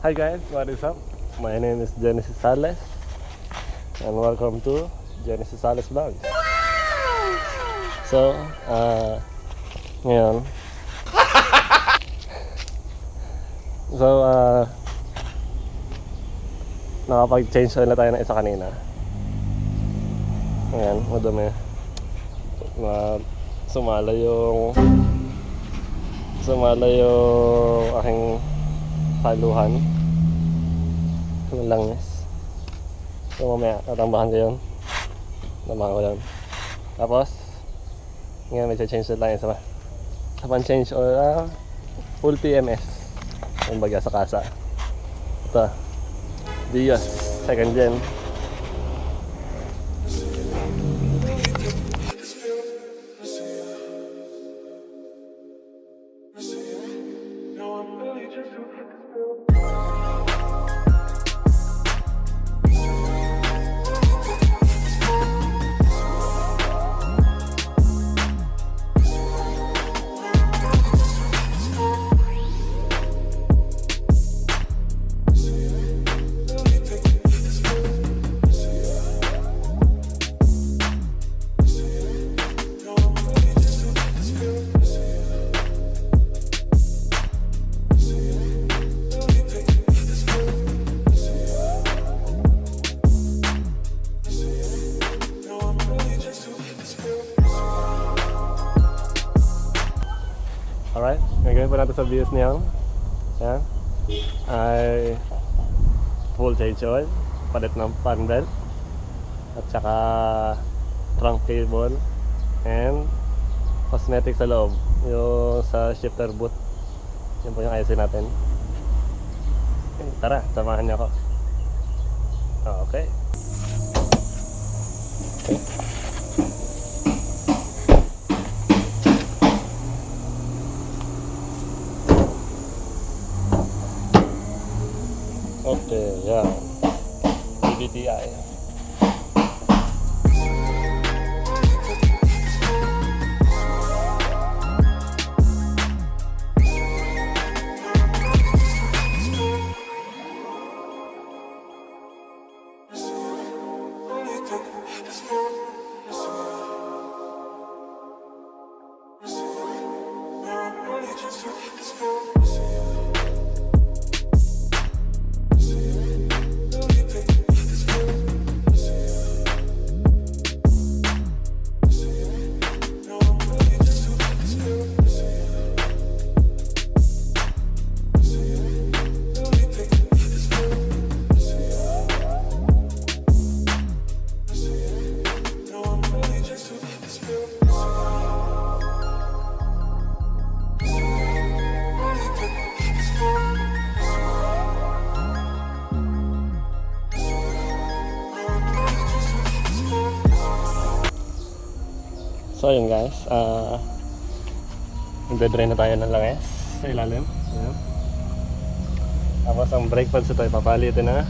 Hi guys, what is up? My name is Genesis Sales and welcome to Genesis Sales Vlog. So, ngayon nakapag-change oil na tayo ng isa kanina. Ngayon, madumi. Sumala yung aking saluhan. Yung langis. So mamaya, tatambahan ko yun. Tambahan ko yun. Tapos, ngayon may change oil tayo sa pan-change oil, full PMS. Yung bagya sa kasa. Ito, VIOS Gen. Alright, ngayon po natin sa VIOS niya. Yan. Ay full change oil, palit ng fan belt, at saka trunk cable, and cosmetic sa loob. Yung sa shifter boot. Yan po yung ayusin natin. Tara, samahan niyo ako. Okay. Okay, yeah. PBTI. So yun guys, nagde-drain na tayo ng langis sa ilalim. Ayan. Tapos ang brake pads ito ipapalitin na.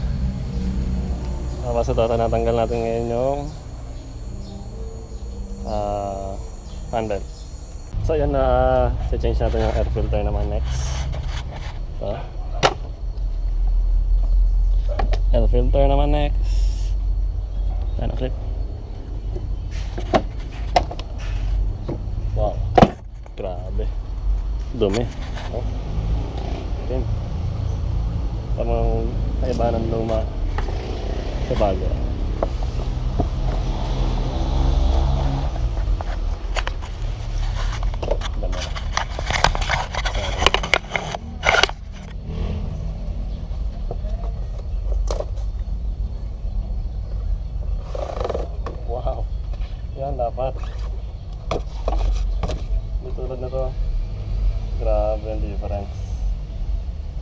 Tapos ito, natanggal natin ngayon yung fan belt. So yun, change natin yung air filter naman next. So, air filter naman next. Ayan, clip. Wow, grabe. Dumi. Oh. Ayan. Tamang kaiba ng luma sa bago. Dami na. Wow. Yan dapat. Tulad na to, grabe ang difference.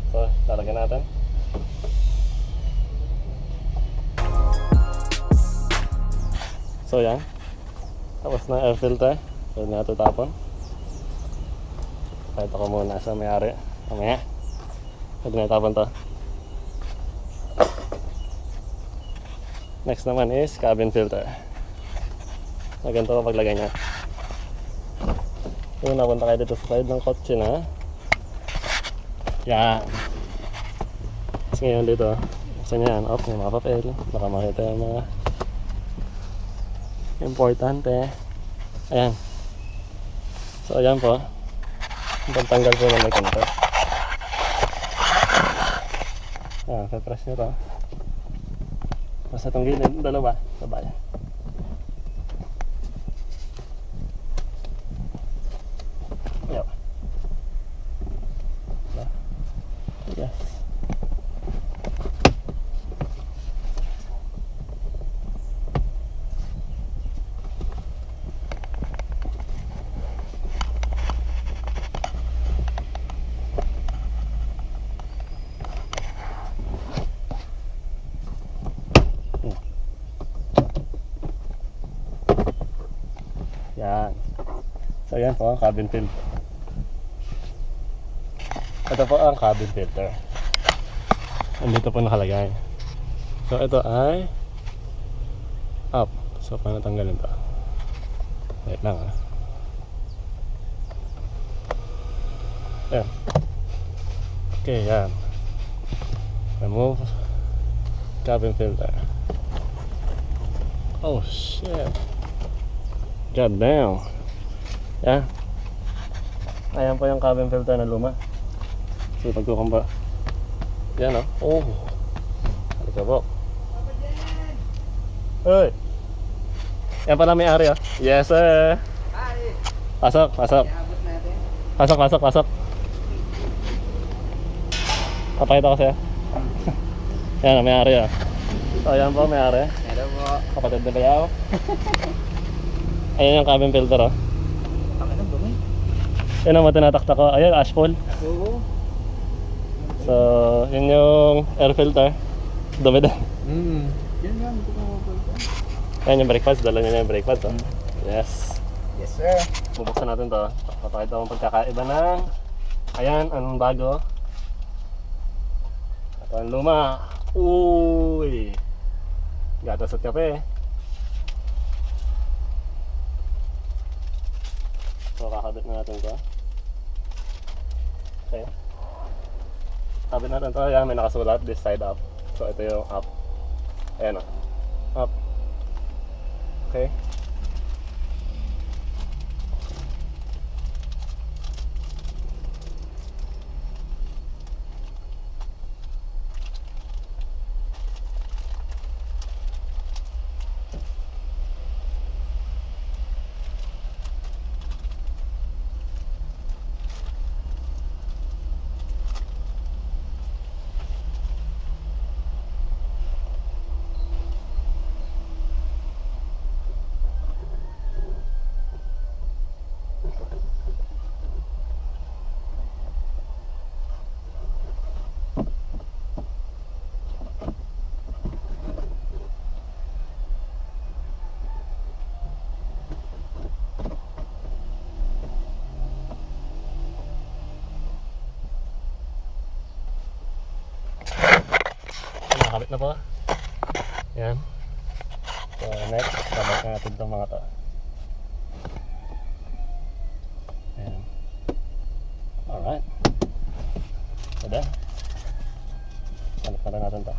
So, lalagyan natin. So yan, tapos na air filter. Pwede na ito tapon. Pakita ko muna sa may-ari. Mamaya, pwede na itapon to. Next naman is cabin filter. Na ganito ko paglagay niya. Kung napunta kayo dito sa side ng kotse na yan. ngayon dito, buksan niya yan. Yung mga papel. Baka makita yung mga importante. Ayan. So ayan po. Pagtanggal po na may kanto. Pe-press nyo to. Basta itong gilid, dalawa, sabay. Ayan. Yes. Yan. So yan po ang cabin filter. Ito po ang cabin filter. Andito po nakalagay. So ito ay up. So paano tanggalin ito? Wait lang ah. Ayan. Okay, yan. Remove cabin filter. Oh shit. God damn. Yan. Ayan po yung cabin filter na luma. So pagkukumba. Yan o. Oh. Halika po. Uy. Yan pala may ari o. Yes sir. Pasok, pasok. Pasok, pasok, pasok. Papakita ko sa'yo. Yan, may ari o. So yan po, may ari. Hello po. Kapatid na bayaw. Ayan yung cabin filter oh. Ang anong dumi? Yan ang matinatakta ko. Ayan, ashfall. Oo. So, yun yung air filter. Dumi din. Yan nga, hindi ko mapapalita. Ayan yung brake pads. Dala nyo na yung brake pads oh. Yes. Yes sir. Bubuksan natin to. Papakita ko pagkakaiba ng ayan, anong bago. Ito ang luma. Uy. Gatas at kape. So kakabit na natin ito. Okay. Kabit natin ito. Ayan, may nakasulat this side up. So ito yung up. Ayan o. Up. Okay. Nakakabit na po. Yan. So next, babalik na natin itong mga to. Ayan. Alright. So then, balik na natin ito.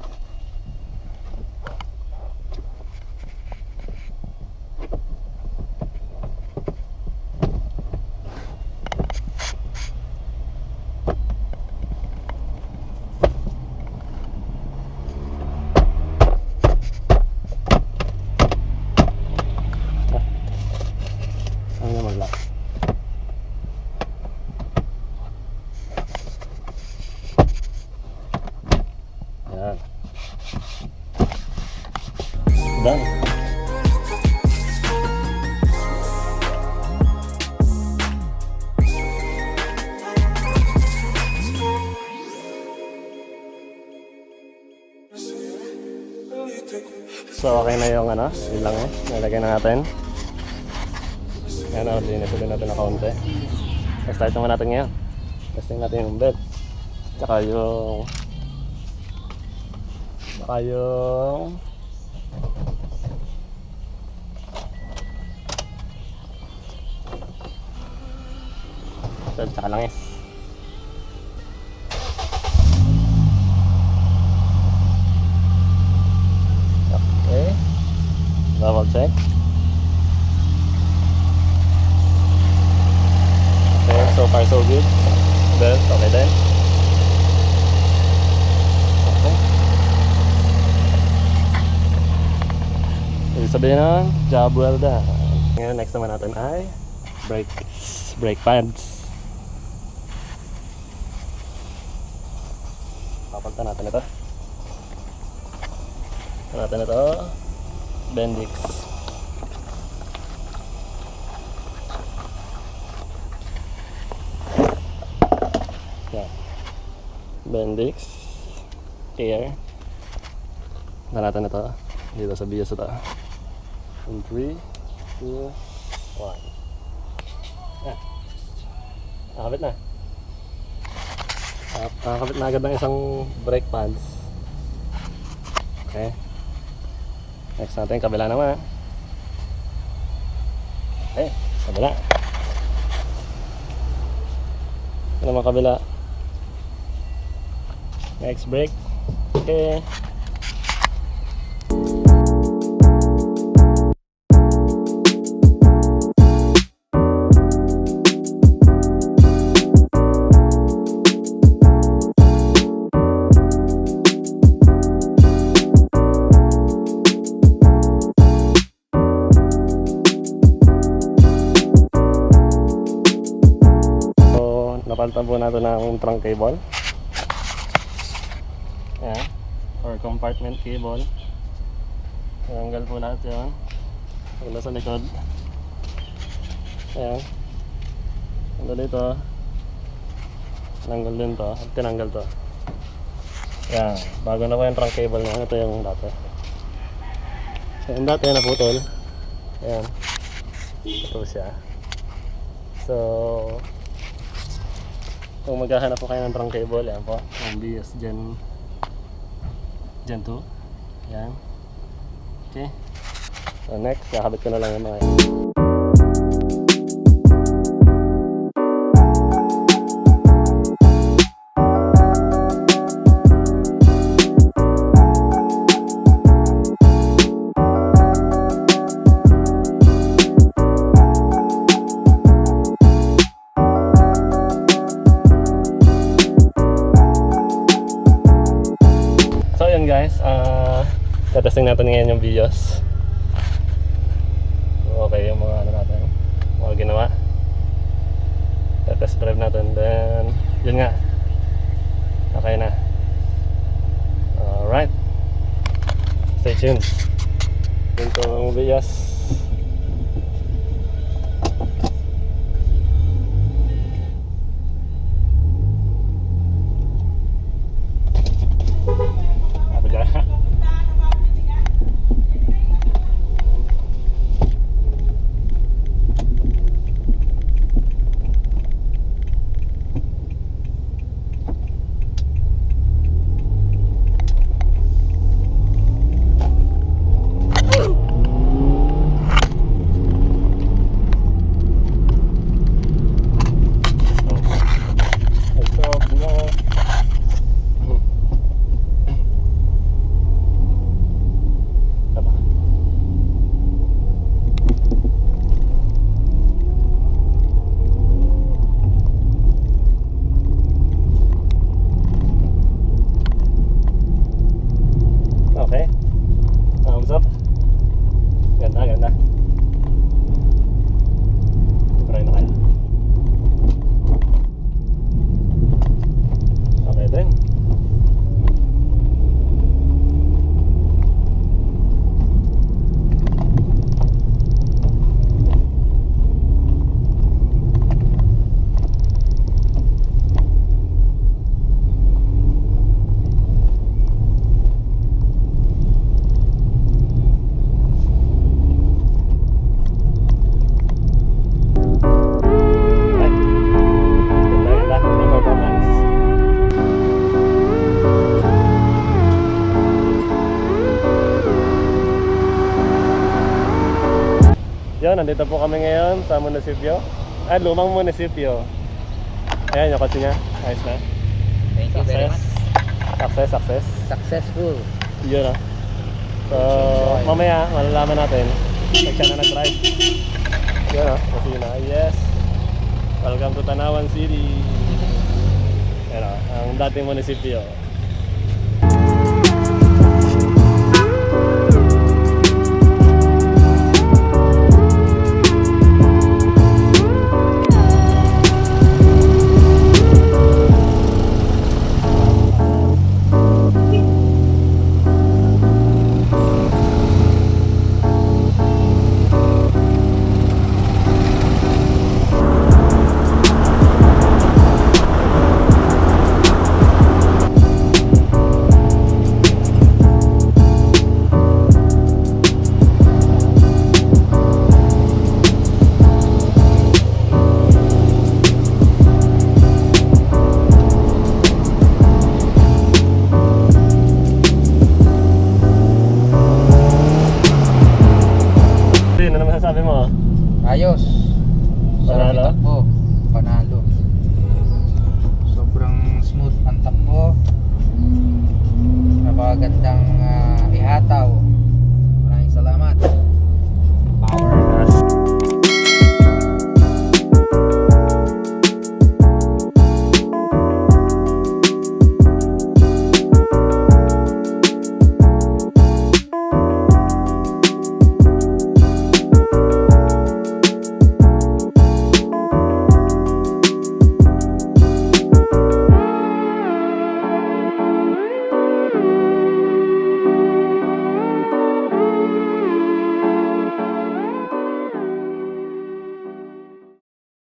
Done. So okay na yung ano, yun lang eh. Nalagay na natin. Yan, linis ulit natin na kaunti. Start naman natin ngayon. Testing natin yung bed. Tsaka yung tsaka langis. Double check. Okay, so far so good. Belt, okay din. Okay. Ibig sabihin na, job well done. Ngayon, next naman natin ay brake pads. Papunta natin ito. Bendix. Yan. Bendix. Air. Natin ito. Dito sa VIOS ito. In 3, 2, 1. Nakakabit na. Nakakabit na agad ng isang brake pads. Okay. Next natin, kabila naman. Okay, kabila. Ito naman kabila. Next brake. Okay. Napalitan po natin ng trunk cable. Ayan. Or compartment cable. Tinanggal po natin yun. Wala sa likod. Ayan. Tinanggal dito. Tinanggal din to. Tinanggal to. Ayan. Bago na po yung trunk cable niya. Ito yung dati. Yung dati naputol. Ayan. Ito siya. So kung maghahanap po kayo ng trunk cable, yan po, ang VIOS Gen 2. Yan. Okay. So next, kakabit ko na lang yung mga yan. Guys, testing natin ngayon yung VIOS. Okay yung mga ano natin, mga ginawa. Test drive natin, then yun nga, okay na. Alright, stay tuned. Yun itong VIOS. Yun, nandito po kami ngayon sa munisipyo. Lumang munisipyo. Ayan yung kotse niya. Ayos na. Thank you very much. Success. Successful. Yun So, mamaya malalaman natin pag siya na nag-drive. Yan o, kusina. Yes. Welcome to Tanawan City. Yan o, ang dating munisipyo. Ano naman sabi mo? Ayos.